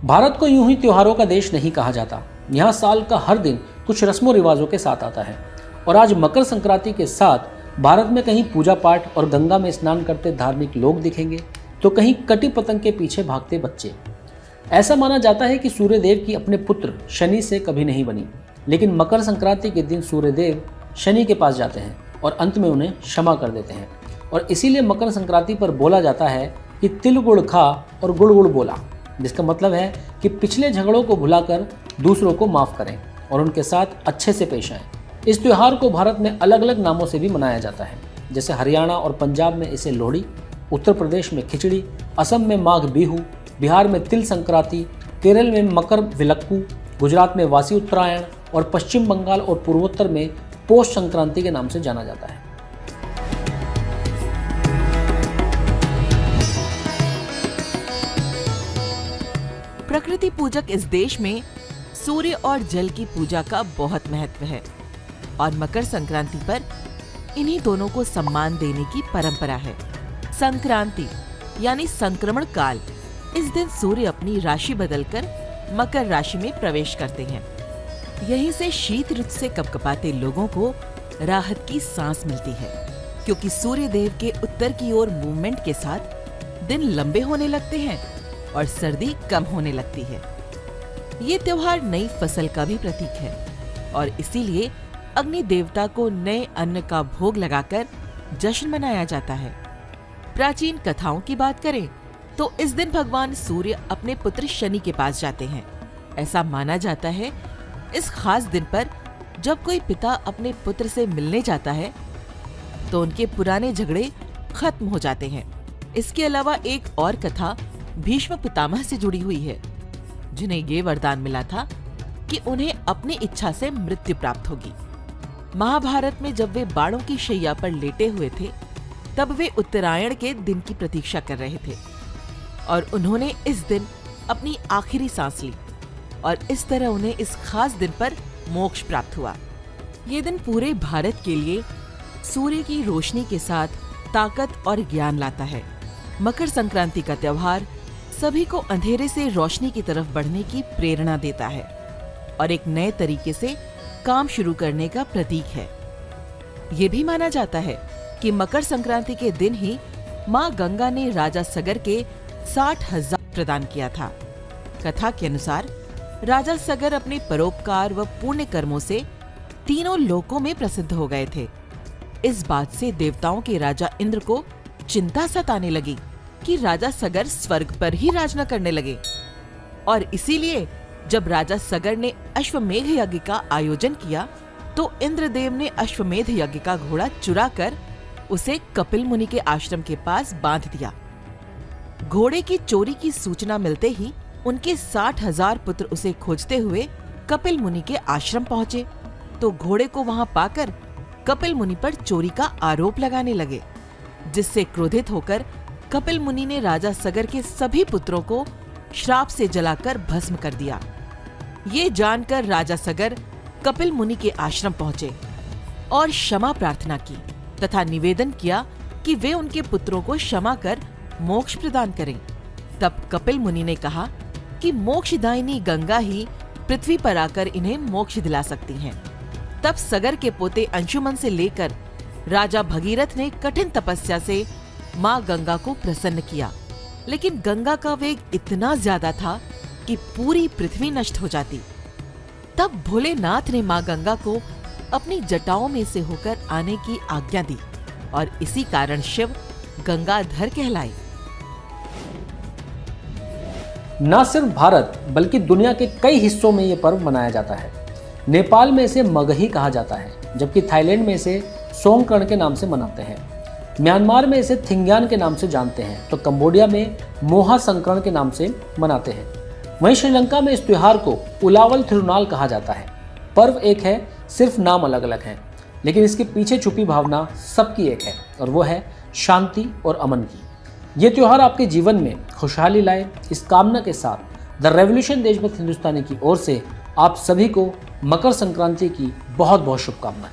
भारत को यूं ही त्योहारों का देश नहीं कहा जाता। यहाँ साल का हर दिन कुछ रस्मों रिवाजों के साथ आता है और आज मकर संक्रांति के साथ भारत में कहीं पूजा पाठ और गंगा में स्नान करते धार्मिक लोग दिखेंगे तो कहीं कटी पतंग के पीछे भागते बच्चे। ऐसा माना जाता है कि सूर्यदेव की अपने पुत्र शनि से कभी नहीं बनी, लेकिन मकर संक्रांति के दिन सूर्यदेव शनि के पास जाते हैं और अंत में उन्हें क्षमा कर देते हैं। और इसीलिए मकर संक्रांति पर बोला जाता है कि तिल गुड़ खा और गुड़ गुड़ बोला, जिसका मतलब है कि पिछले झगड़ों को भुलाकर दूसरों को माफ़ करें और उनके साथ अच्छे से पेश आएं। इस त्यौहार को भारत में अलग अलग नामों से भी मनाया जाता है, जैसे हरियाणा और पंजाब में इसे लोहड़ी, उत्तर प्रदेश में खिचड़ी, असम में माघ बिहू, बिहार में तिल संक्रांति, केरल में मकर विलक्कू, गुजरात में वासी उत्तरायण और पश्चिम बंगाल और पूर्वोत्तर में पौष संक्रांति के नाम से जाना जाता है। प्रकृति पूजक इस देश में सूर्य और जल की पूजा का बहुत महत्व है और मकर संक्रांति पर इन्हीं दोनों को सम्मान देने की परंपरा है। संक्रांति यानी संक्रमण काल, इस दिन सूर्य अपनी राशि बदलकर मकर राशि में प्रवेश करते हैं। यहीं से शीत ऋतु से कपकपाते लोगों को राहत की सांस मिलती है, क्योंकि सूर्य देव के उत्तर की ओर मूवमेंट के साथ दिन लंबे होने लगते हैं और सर्दी कम होने लगती है। ये त्योहार नई फसल का भी प्रतीक है और इसीलिए अग्नि देवता को नए अन्न का भोग लगाकर जश्न मनाया जाता है। प्राचीन कथाओं की बात करें तो इस दिन भगवान सूर्य अपने पुत्र शनि के पास जाते हैं। ऐसा माना जाता है इस खास दिन पर जब कोई पिता अपने पुत्र से मिलने जाता है तो उनके पुराने झगड़े खत्म हो जाते हैं। इसके अलावा एक और कथा भीष्म पितामह से जुड़ी हुई है, जिन्हें ये वरदान मिला था कि उन्हें अपनी इच्छा से मृत्यु प्राप्त होगी। महाभारत में जब वे बाणों की शैया पर लेटे हुए थे तब वे उत्तरायण के दिन की प्रतीक्षा कर रहे थे और उन्होंने इस दिन अपनी आखिरी सांस ली और इस तरह उन्हें इस खास दिन पर मोक्ष प्राप्त हुआ। ये दिन पूरे भारत के लिए सूर्य की रोशनी के साथ ताकत और ज्ञान लाता है। मकर संक्रांति का त्योहार सभी को अंधेरे से रोशनी की तरफ बढ़ने की प्रेरणा देता है और एक नए तरीके से काम शुरू करने का प्रतीक है। ये भी माना जाता है कि मकर संक्रांति के दिन ही माँ गंगा ने राजा सगर के 60,000 प्रदान किया था। कथा के अनुसार राजा सगर अपने परोपकार व पुण्य कर्मों से तीनों लोकों में प्रसिद्ध हो गए थे। इस बात से देवताओं के राजा इंद्र को चिंता सताने लगी कि राजा सगर स्वर्ग पर ही राज न करने लगे और इसीलिए जब राजा सगर ने अश्वमेध यज्ञ का आयोजन किया तो इंद्रदेव ने अश्वमेध यज्ञ का घोड़ा चुराकर उसे कपिल मुनि के आश्रम के पास बांध दिया। घोड़े की चोरी की सूचना मिलते ही उनके 60,000 पुत्र उसे खोजते हुए कपिल मुनि के आश्रम पहुंचे तो घोड़े को वहां पाकर कपिल मुनि पर चोरी का आरोप लगाने लगे, जिससे क्रोधित होकर कपिल मुनि ने राजा सगर के सभी पुत्रों को श्राप से जलाकर भस्म कर दिया। ये जानकर राजा सगर कपिल मुनि के आश्रम पहुंचे और क्षमा प्रार्थना की तथा निवेदन किया कि वे उनके पुत्रों को क्षमा कर मोक्ष प्रदान करें। तब कपिल मुनि ने कहा कि मोक्षदायिनी गंगा ही पृथ्वी पर आकर इन्हें मोक्ष दिला सकती हैं। तब सगर के पोते अंशुमन से लेकर राजा भगीरथ ने कठिन तपस्या से माँ गंगा को प्रसन्न किया, लेकिन गंगा का वेग इतना ज्यादा था कि पूरी पृथ्वी नष्ट हो जाती। तब भोलेनाथ ने माँ गंगा को अपनी जटाओं में से होकर आने की आज्ञा दी और इसी कारण शिव गंगाधर कहलाए। न सिर्फ भारत बल्कि दुनिया के कई हिस्सों में ये पर्व मनाया जाता है। नेपाल में इसे मगही कहा जाता है, जबकि थाईलैंड में इसे सोंगकर्ण के नाम से मनाते हैं। म्यांमार में इसे थिंग्यान के नाम से जानते हैं तो कंबोडिया में मोहा संक्रांति के नाम से मनाते हैं। वहीं श्रीलंका में इस त्योहार को उलावल थिरुनाल कहा जाता है। पर्व एक है, सिर्फ नाम अलग अलग हैं, लेकिन इसके पीछे छुपी भावना सबकी एक है और वो है शांति और अमन की। ये त्योहार आपके जीवन में खुशहाली लाए, इस कामना के साथ द रेवोल्यूशन देशभक्त हिंदुस्तानी की ओर से आप सभी को मकर संक्रांति की बहुत बहुत शुभकामनाएं।